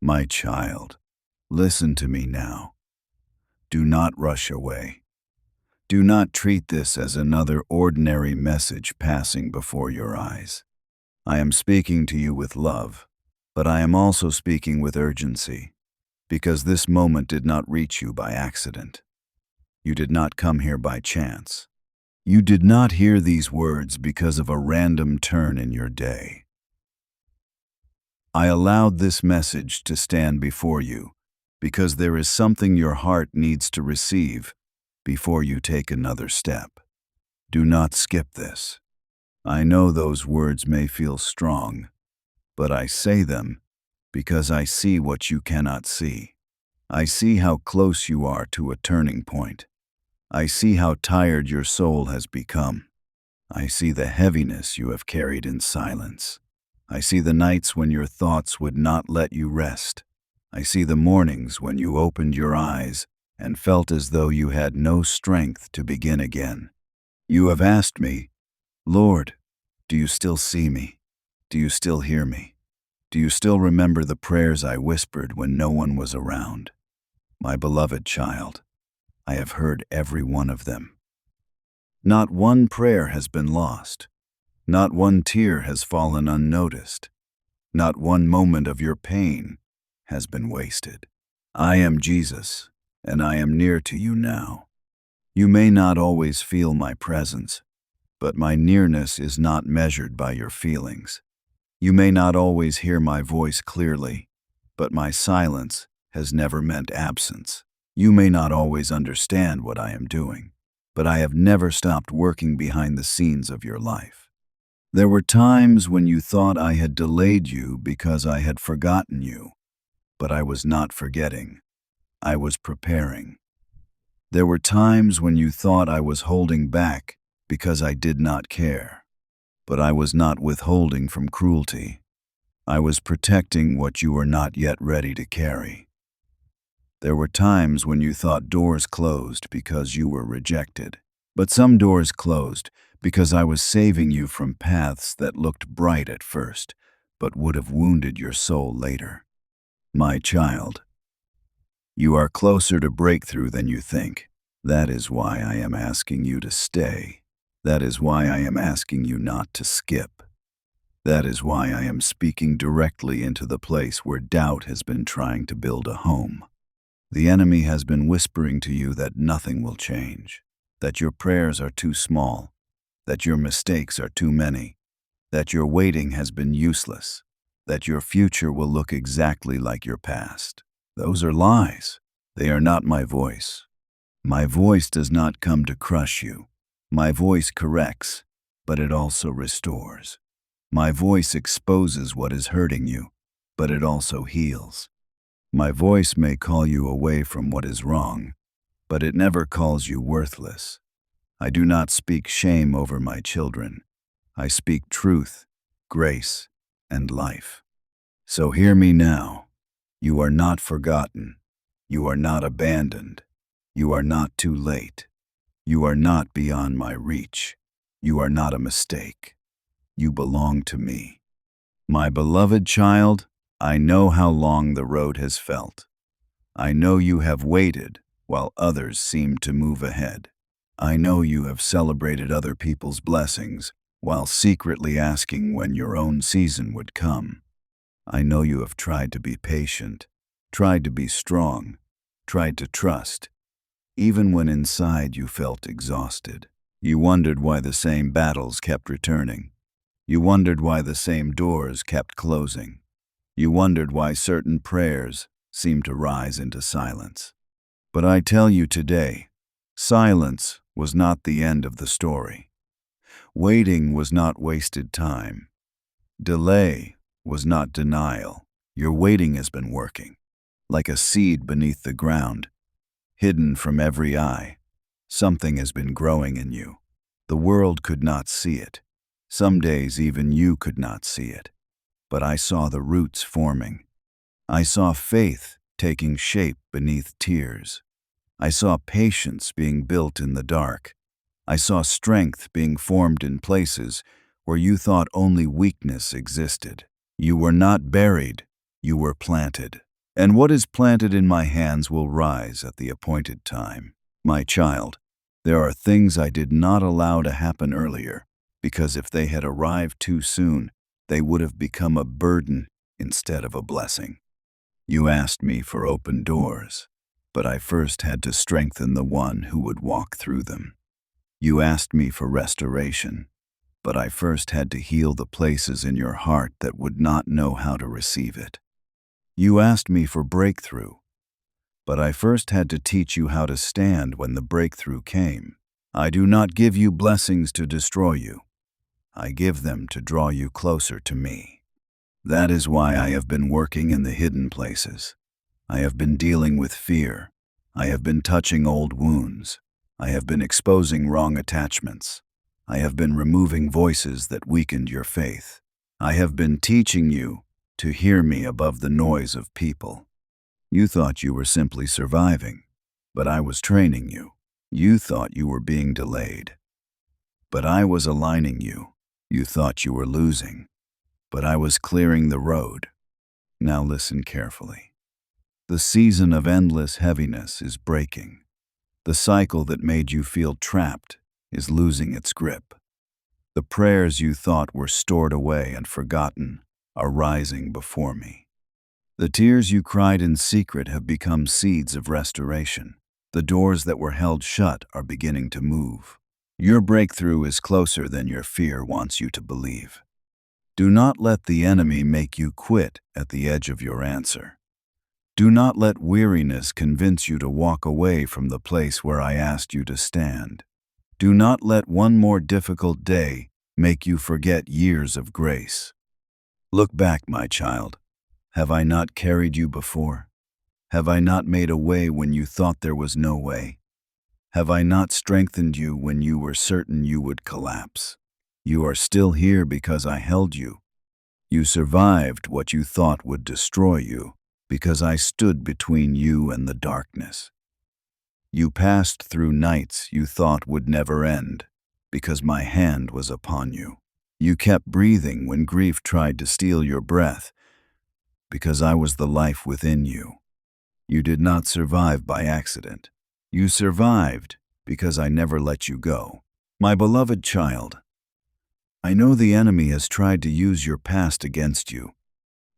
My child, listen to me now. Do not rush away. Do not treat this as another ordinary message passing before your eyes. I am speaking to you with love, but I am also speaking with urgency, because this moment did not reach you by accident. You did not come here by chance. You did not hear these words because of a random turn in your day. I allowed this message to stand before you because there is something your heart needs to receive before you take another step. Do not skip this. I know those words may feel strong, but I say them because I see what you cannot see. I see how close you are to a turning point. I see how tired your soul has become. I see the heaviness you have carried in silence. I see the nights when your thoughts would not let you rest. I see the mornings when you opened your eyes and felt as though you had no strength to begin again. You have asked me, Lord, do you still see me? Do you still hear me? Do you still remember the prayers I whispered when no one was around? My beloved child, I have heard every one of them. Not one prayer has been lost. Not one tear has fallen unnoticed. Not one moment of your pain has been wasted. I am Jesus, and I am near to you now. You may not always feel my presence, but my nearness is not measured by your feelings. You may not always hear my voice clearly, but my silence has never meant absence. You may not always understand what I am doing, but I have never stopped working behind the scenes of your life. There were times when you thought I had delayed you because I had forgotten you, but I was not forgetting. I was preparing. There were times when you thought I was holding back because I did not care, but I was not withholding from cruelty. I was protecting what you were not yet ready to carry. There were times when you thought doors closed because you were rejected, but some doors closed because I was saving you from paths that looked bright at first, but would have wounded your soul later. My child, you are closer to breakthrough than you think. That is why I am asking you to stay. That is why I am asking you not to skip. That is why I am speaking directly into the place where doubt has been trying to build a home. The enemy has been whispering to you that nothing will change, that your prayers are too small, that your mistakes are too many, that your waiting has been useless, that your future will look exactly like your past. Those are lies. They are not my voice. My voice does not come to crush you. My voice corrects, but it also restores. My voice exposes what is hurting you, but it also heals. My voice may call you away from what is wrong, but it never calls you worthless. I do not speak shame over my children. I speak truth, grace, and life. So hear me now. You are not forgotten. You are not abandoned. You are not too late. You are not beyond my reach. You are not a mistake. You belong to me. My beloved child, I know how long the road has felt. I know you have waited while others seem to move ahead. I know you have celebrated other people's blessings while secretly asking when your own season would come. I know you have tried to be patient, tried to be strong, tried to trust, even when inside you felt exhausted. You wondered why the same battles kept returning. You wondered why the same doors kept closing. You wondered why certain prayers seemed to rise into silence. But I tell you today, silence was not the end of the story. Waiting was not wasted time. Delay was not denial. Your waiting has been working. Like a seed beneath the ground, hidden from every eye, something has been growing in you. The world could not see it. Some days even you could not see it. But I saw the roots forming. I saw faith taking shape beneath tears. I saw patience being built in the dark. I saw strength being formed in places where you thought only weakness existed. You were not buried, you were planted. And what is planted in my hands will rise at the appointed time. My child, there are things I did not allow to happen earlier, because if they had arrived too soon, they would have become a burden instead of a blessing. You asked me for open doors, but I first had to strengthen the one who would walk through them. You asked me for restoration, but I first had to heal the places in your heart that would not know how to receive it. You asked me for breakthrough, but I first had to teach you how to stand when the breakthrough came. I do not give you blessings to destroy you. I give them to draw you closer to me. That is why I have been working in the hidden places. I have been dealing with fear. I have been touching old wounds. I have been exposing wrong attachments. I have been removing voices that weakened your faith. I have been teaching you to hear me above the noise of people. You thought you were simply surviving, but I was training you. You thought you were being delayed, but I was aligning you. You thought you were losing, but I was clearing the road. Now listen carefully. The season of endless heaviness is breaking. The cycle that made you feel trapped is losing its grip. The prayers you thought were stored away and forgotten are rising before me. The tears you cried in secret have become seeds of restoration. The doors that were held shut are beginning to move. Your breakthrough is closer than your fear wants you to believe. Do not let the enemy make you quit at the edge of your answer. Do not let weariness convince you to walk away from the place where I asked you to stand. Do not let one more difficult day make you forget years of grace. Look back, my child. Have I not carried you before? Have I not made a way when you thought there was no way? Have I not strengthened you when you were certain you would collapse? You are still here because I held you. You survived what you thought would destroy you because I stood between you and the darkness. You passed through nights you thought would never end because my hand was upon you. You kept breathing when grief tried to steal your breath because I was the life within you. You did not survive by accident. You survived because I never let you go. My beloved child, I know the enemy has tried to use your past against you.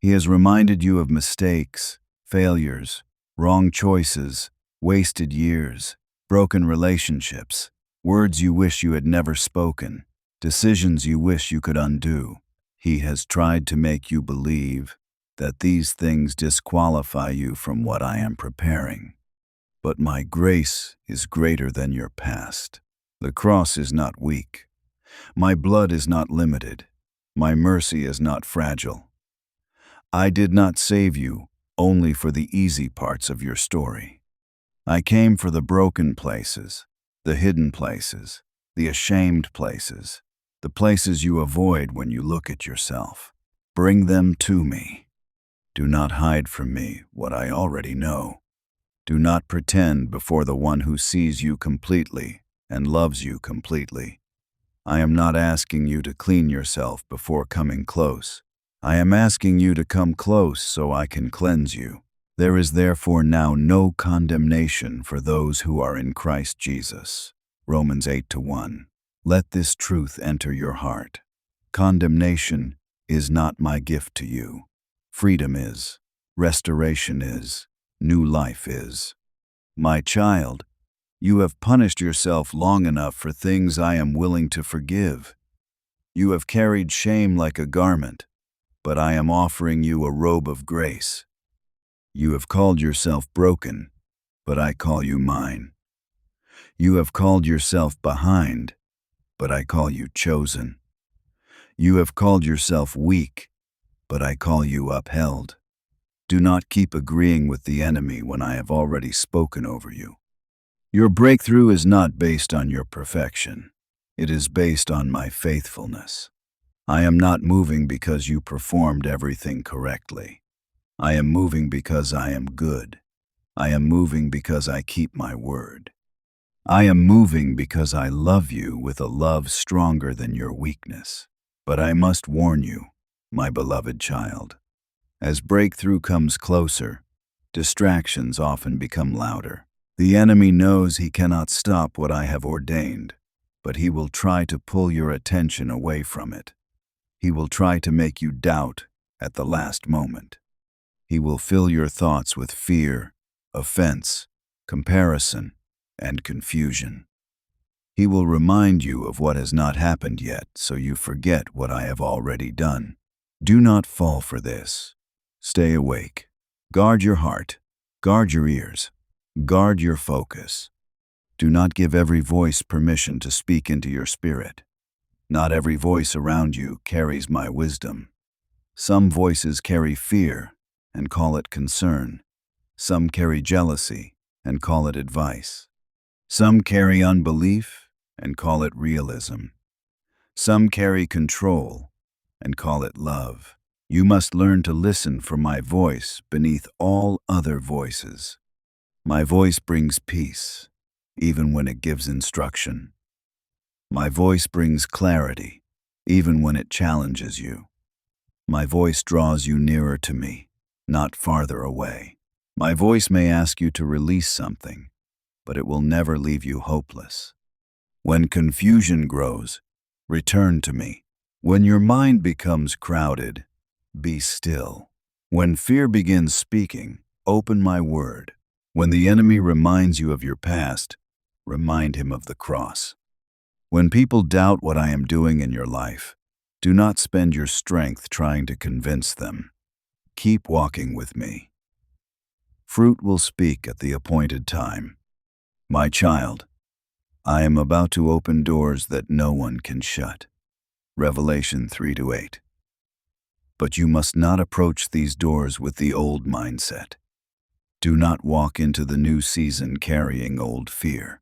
He has reminded you of mistakes, failures, wrong choices, wasted years, broken relationships, words you wish you had never spoken, decisions you wish you could undo. He has tried to make you believe that these things disqualify you from what I am preparing. But my grace is greater than your past. The cross is not weak. My blood is not limited. My mercy is not fragile. I did not save you only for the easy parts of your story. I came for the broken places, the hidden places, the ashamed places, the places you avoid when you look at yourself. Bring them to me. Do not hide from me what I already know. Do not pretend before the one who sees you completely and loves you completely. I am not asking you to clean yourself before coming close. I am asking you to come close so I can cleanse you. There is therefore now no condemnation for those who are in Christ Jesus. Romans 8:1. Let this truth enter your heart. Condemnation is not my gift to you. Freedom is. Restoration is. New life is. My child, you have punished yourself long enough for things I am willing to forgive. You have carried shame like a garment, but I am offering you a robe of grace. You have called yourself broken, but I call you mine. You have called yourself behind, but I call you chosen. You have called yourself weak, but I call you upheld. Do not keep agreeing with the enemy when I have already spoken over you. Your breakthrough is not based on your perfection. It is based on my faithfulness. I am not moving because you performed everything correctly. I am moving because I am good. I am moving because I keep my word. I am moving because I love you with a love stronger than your weakness. But I must warn you, my beloved child, as breakthrough comes closer, Distractions often become louder. The enemy knows he cannot stop what I have ordained, but he will try to pull your attention away from it. He will try to make you doubt at the last moment. He will fill your thoughts with fear, offense, comparison, and confusion. He will remind you of what has not happened yet, so you forget what I have already done. Do not fall for this. Stay awake. Guard your heart. Guard your ears. Guard your focus. Do not give every voice permission to speak into your spirit. Not every voice around you carries my wisdom. Some voices carry fear and call it concern. Some carry jealousy and call it advice. Some carry unbelief and call it realism. Some carry control and call it love. You must learn to listen for my voice beneath all other voices. My voice brings peace, even when it gives instruction. My voice brings clarity, even when it challenges you. My voice draws you nearer to me, not farther away. My voice may ask you to release something, but it will never leave you hopeless. When confusion grows, return to me. When your mind becomes crowded, be still. When fear begins speaking, open my word. When the enemy reminds you of your past, remind him of the cross. When people doubt what I am doing in your life, do not spend your strength trying to convince them. Keep walking with me. Fruit will speak at the appointed time. My child, I am about to open doors that no one can shut. Revelation 3-8. But you must not approach these doors with the old mindset. Do not walk into the new season carrying old fear.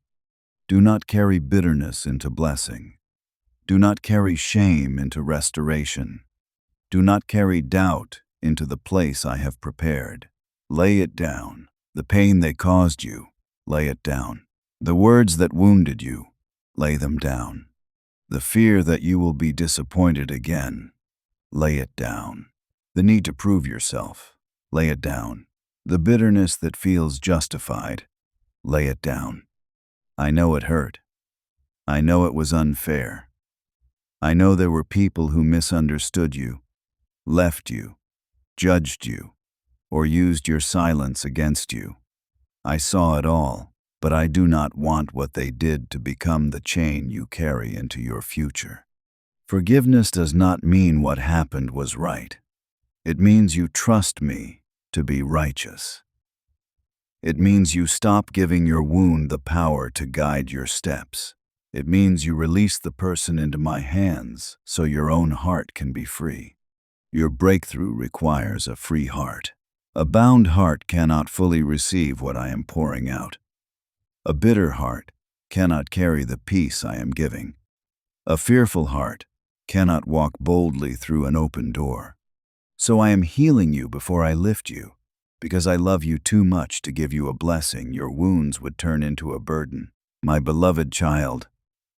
Do not carry bitterness into blessing. Do not carry shame into restoration. Do not carry doubt into the place I have prepared. Lay it down. The pain they caused you, lay it down. The words that wounded you, lay them down. The fear that you will be disappointed again, lay it down. The need to prove yourself, lay it down. The bitterness that feels justified, lay it down. I know it hurt. I know it was unfair. I know there were people who misunderstood you, left you, judged you, or used your silence against you. I saw it all, but I do not want what they did to become the chain you carry into your future. Forgiveness does not mean what happened was right. It means you trust me to be righteous. It means you stop giving your wound the power to guide your steps. It means you release the person into my hands so your own heart can be free. Your breakthrough requires a free heart. A bound heart cannot fully receive what I am pouring out. A bitter heart cannot carry the peace I am giving. A fearful heart cannot walk boldly through an open door. So I am healing you before I lift you, because I love you too much to give you a blessing your wounds would turn into a burden. My beloved child,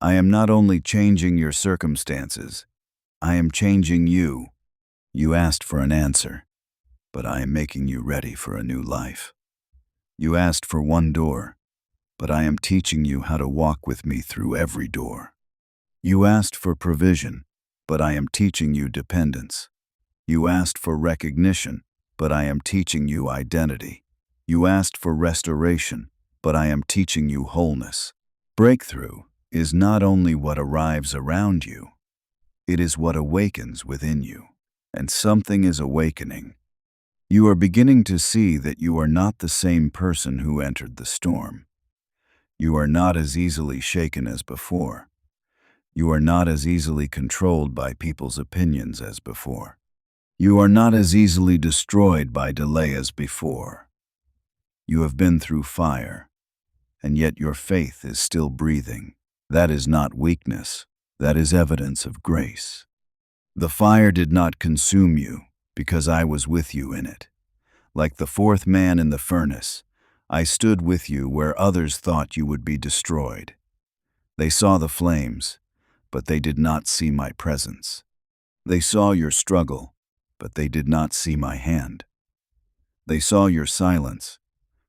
I am not only changing your circumstances, I am changing you. You asked for an answer, but I am making you ready for a new life. You asked for one door, but I am teaching you how to walk with me through every door. You asked for provision, but I am teaching you dependence. You asked for recognition, but I am teaching you identity. You asked for restoration, but I am teaching you wholeness. Breakthrough is not only what arrives around you, it is what awakens within you. And something is awakening. You are beginning to see that you are not the same person who entered the storm. You are not as easily shaken as before. You are not as easily controlled by people's opinions as before. You are not as easily destroyed by delay as before. You have been through fire, and yet your faith is still breathing. That is not weakness. That is evidence of grace. The fire did not consume you because I was with you in it. Like the fourth man in the furnace, I stood with you where others thought you would be destroyed. They saw the flames, but they did not see my presence. They saw your struggle, but they did not see my hand. They saw your silence,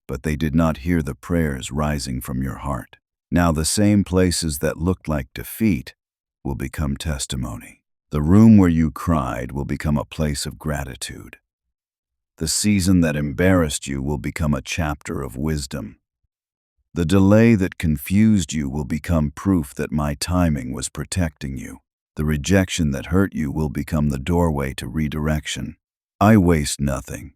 but they did not hear the prayers rising from your heart. Now the same places that looked like defeat will become testimony. The room where you cried will become a place of gratitude. The season that embarrassed you will become a chapter of wisdom. The delay that confused you will become proof that my timing was protecting you. The rejection that hurt you will become the doorway to redirection. I waste nothing.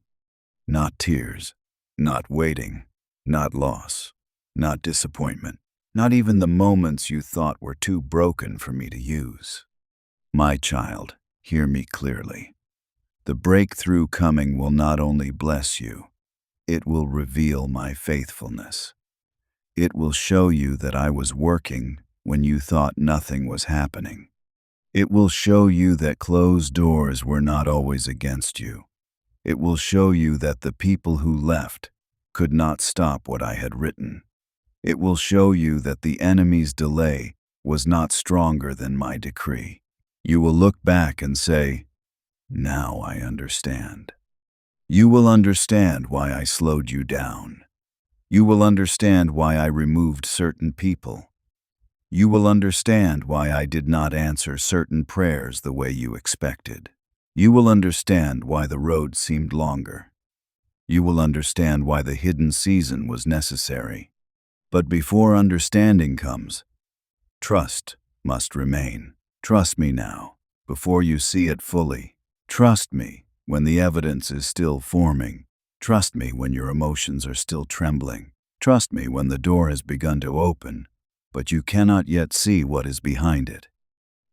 Not tears, not waiting, not loss, not disappointment, not even the moments you thought were too broken for me to use. My child, hear me clearly. The breakthrough coming will not only bless you, it will reveal my faithfulness. It will show you that I was working when you thought nothing was happening. It will show you that closed doors were not always against you. It will show you that the people who left could not stop what I had written. It will show you that the enemy's delay was not stronger than my decree. You will look back and say, "Now I understand." You will understand why I slowed you down. You will understand why I removed certain people. You will understand why I did not answer certain prayers the way you expected. You will understand why the road seemed longer. You will understand why the hidden season was necessary. But before understanding comes, trust must remain. Trust me now, before you see it fully. Trust me when the evidence is still forming. Trust me when your emotions are still trembling. Trust me when the door has begun to open, but you cannot yet see what is behind it.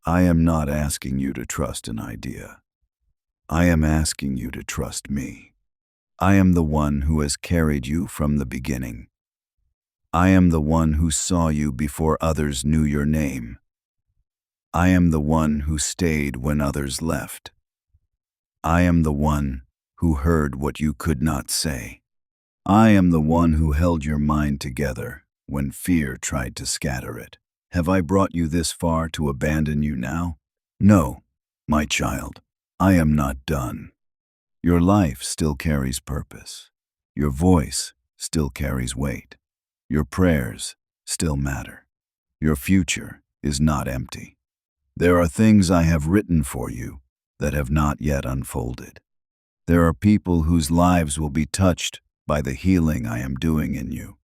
I am not asking you to trust an idea. I am asking you to trust me. I am the one who has carried you from the beginning. I am the one who saw you before others knew your name. I am the one who stayed when others left. I am the one who heard what you could not say. I am the one who held your mind together when fear tried to scatter it. Have I brought you this far to abandon you now? No, my child, I am not done. Your life still carries purpose. Your voice still carries weight. Your prayers still matter. Your future is not empty. There are things I have written for you that have not yet unfolded. There are people whose lives will be touched by the healing I am doing in you.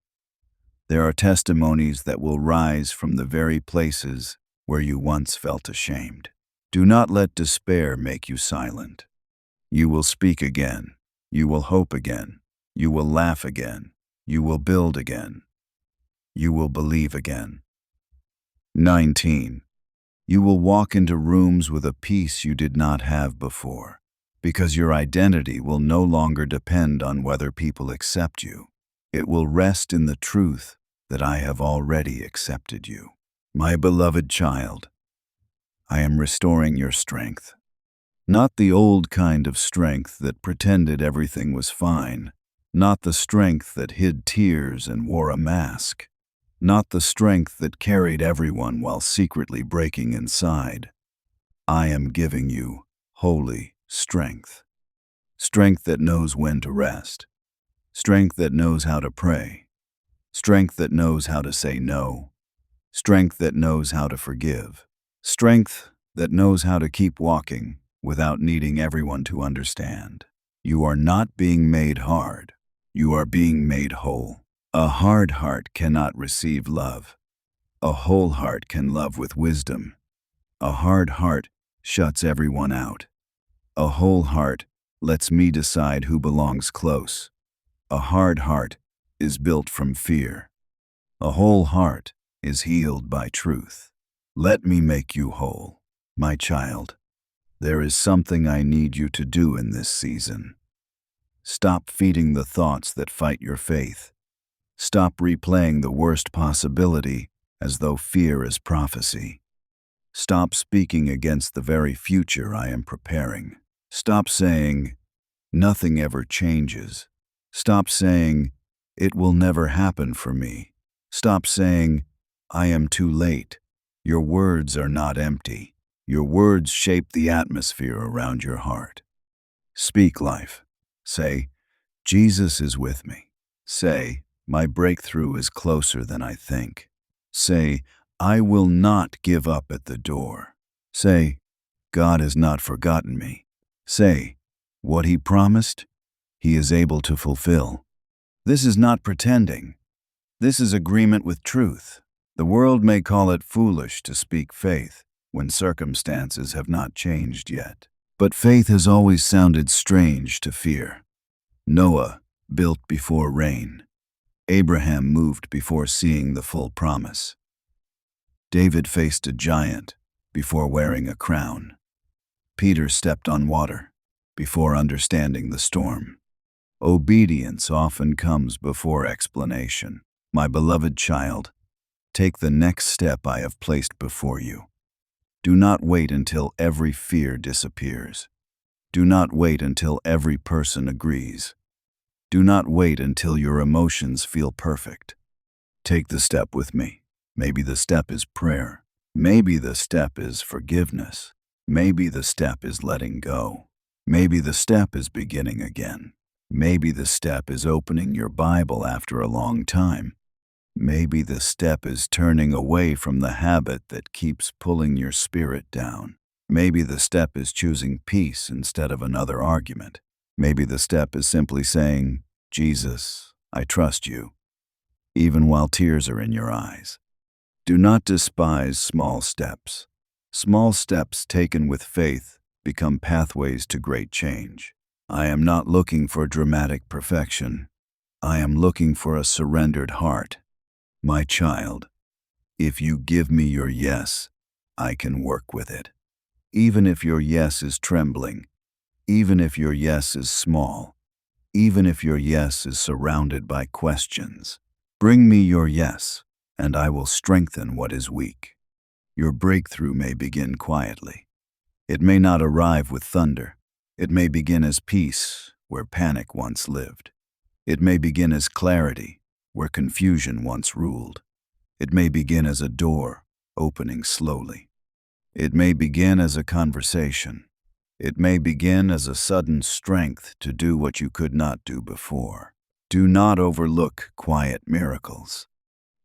There are testimonies that will rise from the very places where you once felt ashamed. Do not let despair make you silent. You will speak again. You will hope again. You will laugh again. You will build again. You will believe again. 19. You will walk into rooms with a peace you did not have before, because your identity will no longer depend on whether people accept you. It will rest in the truth that I have already accepted you. My beloved child, I am restoring your strength. Not the old kind of strength that pretended everything was fine. Not the strength that hid tears and wore a mask. Not the strength that carried everyone while secretly breaking inside. I am giving you holy strength. Strength that knows when to rest. Strength that knows how to pray. Strength that knows how to say no. Strength that knows how to forgive. Strength that knows how to keep walking without needing everyone to understand. You are not being made hard. You are being made whole. A hard heart cannot receive love. A whole heart can love with wisdom. A hard heart shuts everyone out. A whole heart lets me decide who belongs close. A hard heart is built from fear. A whole heart is healed by truth. Let me make you whole, my child. There is something I need you to do in this season. Stop feeding the thoughts that fight your faith. Stop replaying the worst possibility as though fear is prophecy. Stop speaking against the very future I am preparing. Stop saying, "Nothing ever changes." Stop saying, "It will never happen for me." Stop saying, "I am too late." Your words are not empty. Your words shape the atmosphere around your heart. Speak life. Say, Jesus is with me. Say, my breakthrough is closer than I think. Say, I will not give up at the door. Say, God has not forgotten me. Say, what He promised, He is able to fulfill. This is not pretending. This is agreement with truth. The world may call it foolish to speak faith when circumstances have not changed yet. But faith has always sounded strange to fear. Noah built before rain. Abraham moved before seeing the full promise. David faced a giant before wearing a crown. Peter stepped on water before understanding the storm. Obedience often comes before explanation. My beloved child, take the next step I have placed before you. Do not wait until every fear disappears. Do not wait until every person agrees. Do not wait until your emotions feel perfect. Take the step with me. Maybe the step is prayer. Maybe the step is forgiveness. Maybe the step is letting go. Maybe the step is beginning again. Maybe the step is opening your Bible after a long time. Maybe the step is turning away from the habit that keeps pulling your spirit down. Maybe the step is choosing peace instead of another argument. Maybe the step is simply saying, Jesus, I trust you, even while tears are in your eyes. Do not despise small steps. Small steps taken with faith become pathways to great change. I am not looking for dramatic perfection. I am looking for a surrendered heart. My child, if you give me your yes, I can work with it. Even if your yes is trembling, even if your yes is small, even if your yes is surrounded by questions, bring me your yes, and I will strengthen what is weak. Your breakthrough may begin quietly. It may not arrive with thunder. It may begin as peace where panic once lived. It may begin as clarity where confusion once ruled. It may begin as a door opening slowly. It may begin as a conversation. It may begin as a sudden strength to do what you could not do before. Do not overlook quiet miracles.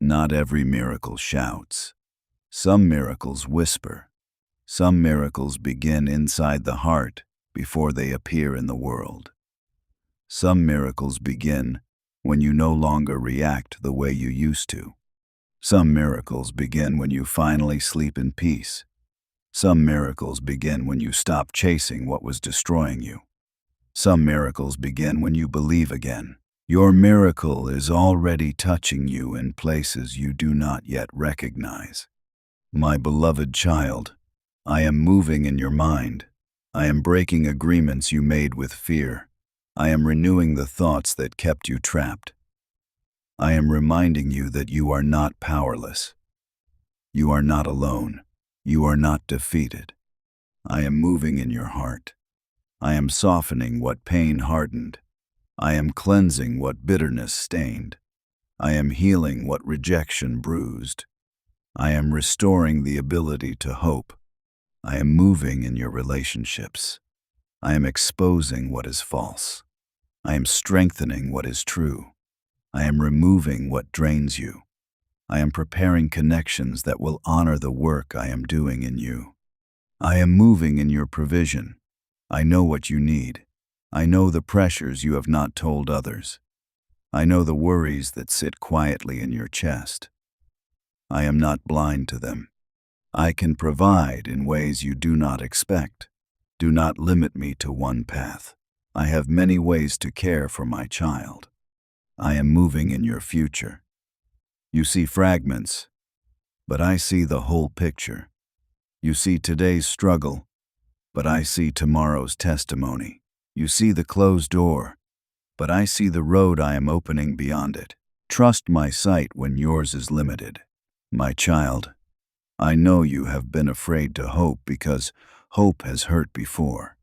Not every miracle shouts. Some miracles whisper. Some miracles begin inside the heart before they appear in the world. Some miracles begin when you no longer react the way you used to. Some miracles begin when you finally sleep in peace. Some miracles begin when you stop chasing what was destroying you. Some miracles begin when you believe again. Your miracle is already touching you in places you do not yet recognize. My beloved child, I am moving in your mind. I am breaking agreements you made with fear. I am renewing the thoughts that kept you trapped. I am reminding you that you are not powerless. You are not alone. You are not defeated. I am moving in your heart. I am softening what pain hardened. I am cleansing what bitterness stained. I am healing what rejection bruised. I am restoring the ability to hope. I am moving in your relationships. I am exposing what is false. I am strengthening what is true. I am removing what drains you. I am preparing connections that will honor the work I am doing in you. I am moving in your provision. I know what you need. I know the pressures you have not told others. I know the worries that sit quietly in your chest. I am not blind to them. I can provide in ways you do not expect. Do not limit me to one path. I have many ways to care for my child. I am moving in your future. You see fragments, but I see the whole picture. You see today's struggle, but I see tomorrow's testimony. You see the closed door, but I see the road I am opening beyond it. Trust my sight when yours is limited. My child, I know you have been afraid to hope because hope has hurt before.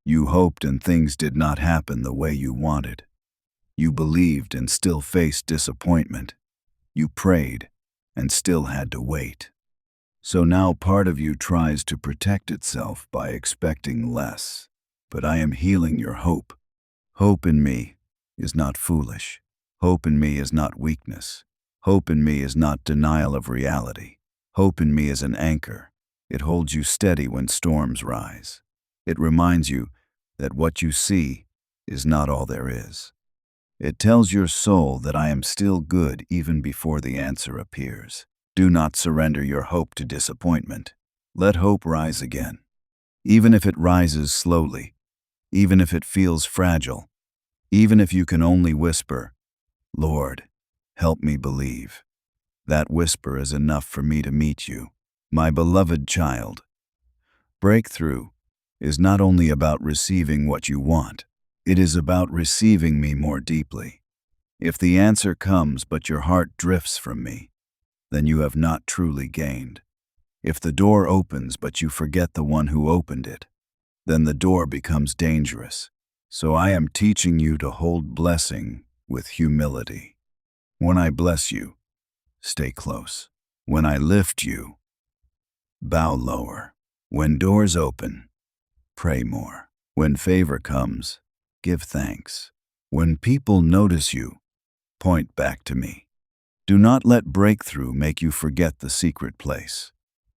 You hoped and things did not happen the way you wanted. You believed and still faced disappointment. You prayed and still had to wait. So now part of you tries to protect itself by expecting less. But I am healing your hope. Hope in me, is not foolish. Hope in me is not weakness. Hope in me is not denial of reality. Hope in me is an anchor. It holds you steady when storms rise. It reminds you that what you see is not all there is. It tells your soul that I am still good even before the answer appears. Do not surrender your hope to disappointment. Let hope rise again. Even if it rises slowly, even if it feels fragile, even if you can only whisper, "Lord, help me believe." That whisper is enough for me to meet you. My beloved child, breakthrough is not only about receiving what you want, it is about receiving me more deeply. If the answer comes but your heart drifts from me, then you have not truly gained. If the door opens but you forget the one who opened it, then the door becomes dangerous. So I am teaching you to hold blessing with humility. When I bless you, stay close. When I lift you, bow lower. When doors open, pray more. When favor comes, give thanks. When people notice you, point back to me. Do not let breakthrough make you forget the secret place.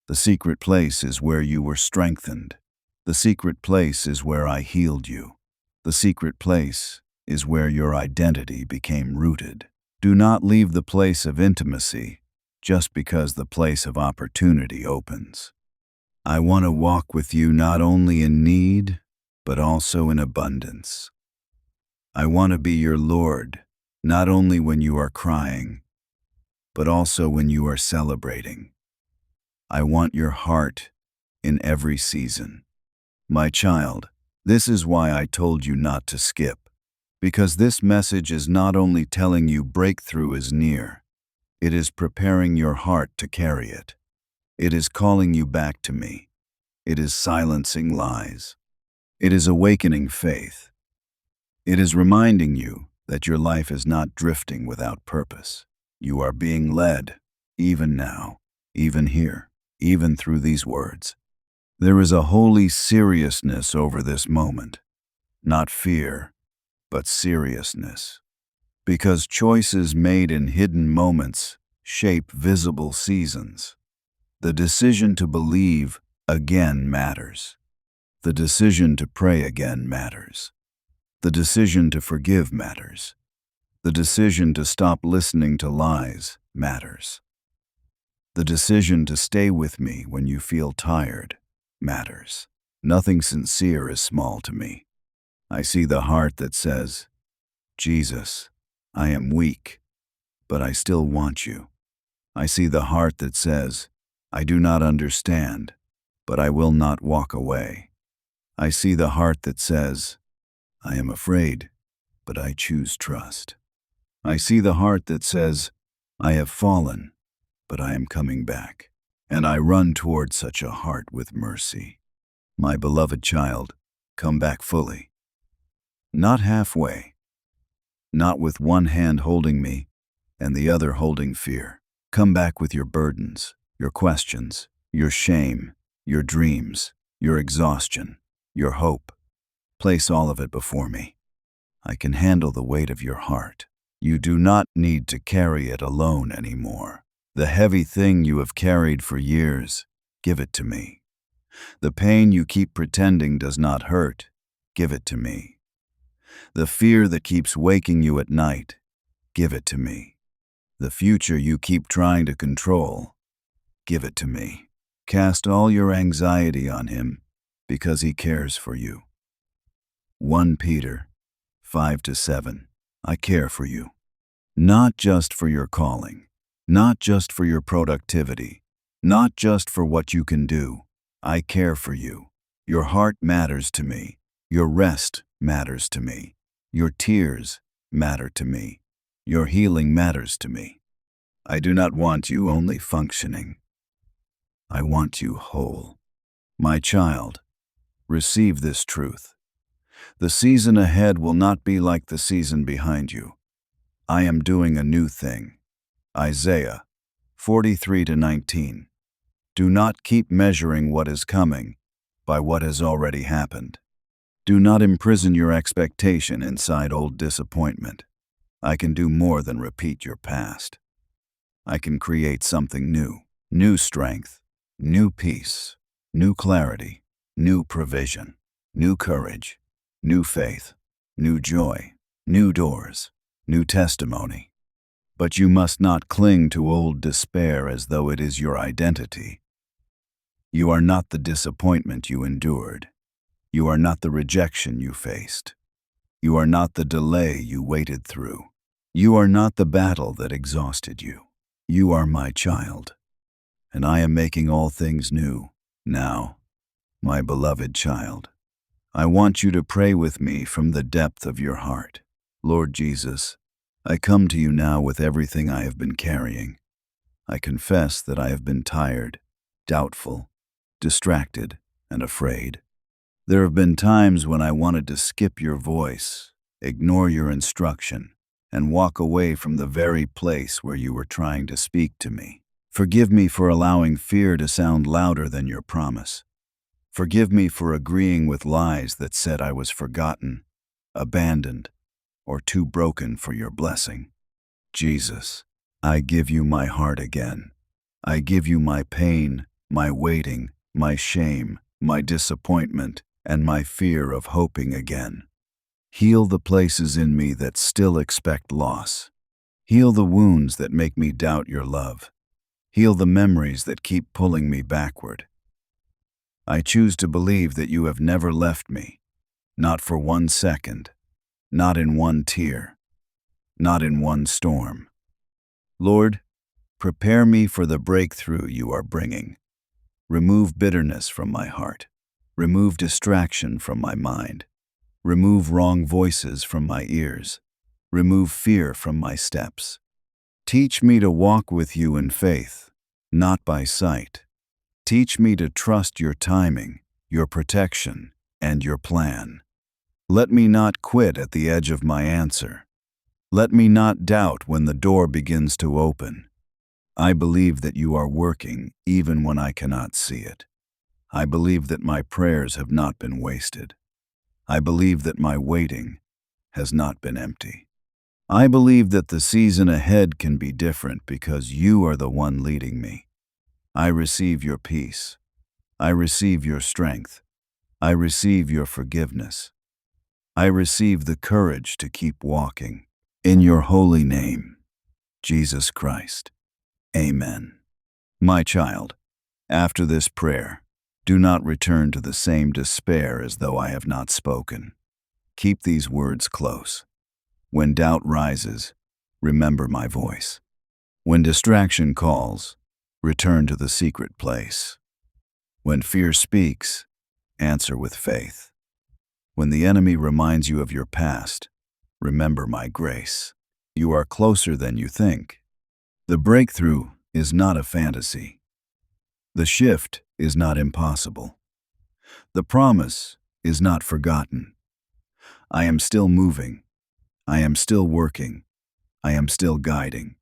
The secret place is where you were strengthened. The secret place is where I healed you. The secret place is where your identity became rooted. Do not leave the place of intimacy just because the place of opportunity opens. I want to walk with you not only in need, but also in abundance. I want to be your Lord, not only when you are crying, but also when you are celebrating. I want your heart in every season. My child, this is why I told you not to skip, because this message is not only telling you breakthrough is near, it is preparing your heart to carry it. It is calling you back to me. It is silencing lies. It is awakening faith. It is reminding you that your life is not drifting without purpose. You are being led, even now, even here, even through these words. There is a holy seriousness over this moment, not fear, but seriousness. Because choices made in hidden moments shape visible seasons. The decision to believe again matters. The decision to pray again matters. The decision to forgive matters. The decision to stop listening to lies matters. The decision to stay with me when you feel tired matters. Nothing sincere is small to me. I see the heart that says, "Jesus, I am weak, but I still want you." I see the heart that says, "I do not understand, but I will not walk away." I see the heart that says, "I am afraid, but I choose trust." I see the heart that says, "I have fallen, but I am coming back." And I run toward such a heart with mercy. My beloved child, come back fully. Not halfway. Not with one hand holding me and the other holding fear. Come back with your burdens, your questions, your shame, your dreams, your exhaustion, your hope. Place all of it before me. I can handle the weight of your heart. You do not need to carry it alone anymore. The heavy thing you have carried for years, give it to me. The pain you keep pretending does not hurt, give it to me. The fear that keeps waking you at night, give it to me. The future you keep trying to control, give it to me. Cast all your anxiety on him because he cares for you. 1 Peter 5-7. I care for you. Not just for your calling, not just for your productivity, not just for what you can do. I care for you. Your heart matters to me. Your rest matters to me. Your tears matter to me. Your healing matters to me. I do not want you only functioning. I want you whole. My child, receive this truth. The season ahead will not be like the season behind you. I am doing a new thing. Isaiah 43-19. Do not keep measuring what is coming by what has already happened. Do not imprison your expectation inside old disappointment. I can do more than repeat your past. I can create something new, new strength, new peace, new clarity, new provision, new courage, new faith, new joy, new doors, new testimony. But you must not cling to old despair as though it is your identity. You are not the disappointment you endured. You are not the rejection you faced. You are not the delay you waited through. You are not the battle that exhausted you. You are my child, and I am making all things new. Now, my beloved child, I want you to pray with me from the depth of your heart. Lord Jesus, I come to you now with everything I have been carrying. I confess that I have been tired, doubtful, distracted, and afraid. There have been times when I wanted to skip your voice, ignore your instruction, and walk away from the very place where you were trying to speak to me. Forgive me for allowing fear to sound louder than your promise. Forgive me for agreeing with lies that said I was forgotten, abandoned, or too broken for your blessing. Jesus, I give you my heart again. I give you my pain, my waiting, my shame, my disappointment, and my fear of hoping again. Heal the places in me that still expect loss. Heal the wounds that make me doubt your love. Heal the memories that keep pulling me backward. I choose to believe that you have never left me, not for 1 second, not in one tear, not in one storm. Lord, prepare me for the breakthrough you are bringing. Remove bitterness from my heart. Remove distraction from my mind. Remove wrong voices from my ears. Remove fear from my steps. Teach me to walk with you in faith, not by sight. Teach me to trust your timing, your protection, and your plan. Let me not quit at the edge of my answer. Let me not doubt when the door begins to open. I believe that you are working even when I cannot see it. I believe that my prayers have not been wasted. I believe that my waiting has not been empty. I believe that the season ahead can be different because you are the one leading me. I receive your peace. I receive your strength. I receive your forgiveness. I receive the courage to keep walking. In your holy name, Jesus Christ. Amen. My child, after this prayer, do not return to the same despair as though I have not spoken. Keep these words close. When doubt rises, remember my voice. When distraction calls, return to the secret place. When fear speaks, answer with faith. When the enemy reminds you of your past, remember my grace. You are closer than you think. The breakthrough is not a fantasy. The shift is not impossible. The promise is not forgotten. I am still moving. I am still working. I am still guiding.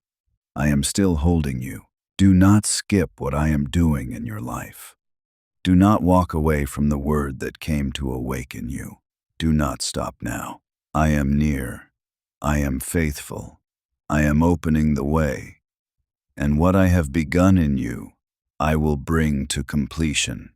I am still holding you. Do not skip what I am doing in your life. Do not walk away from the word that came to awaken you. Do not stop now. I am near. I am faithful. I am opening the way. And what I have begun in you, I will bring to completion.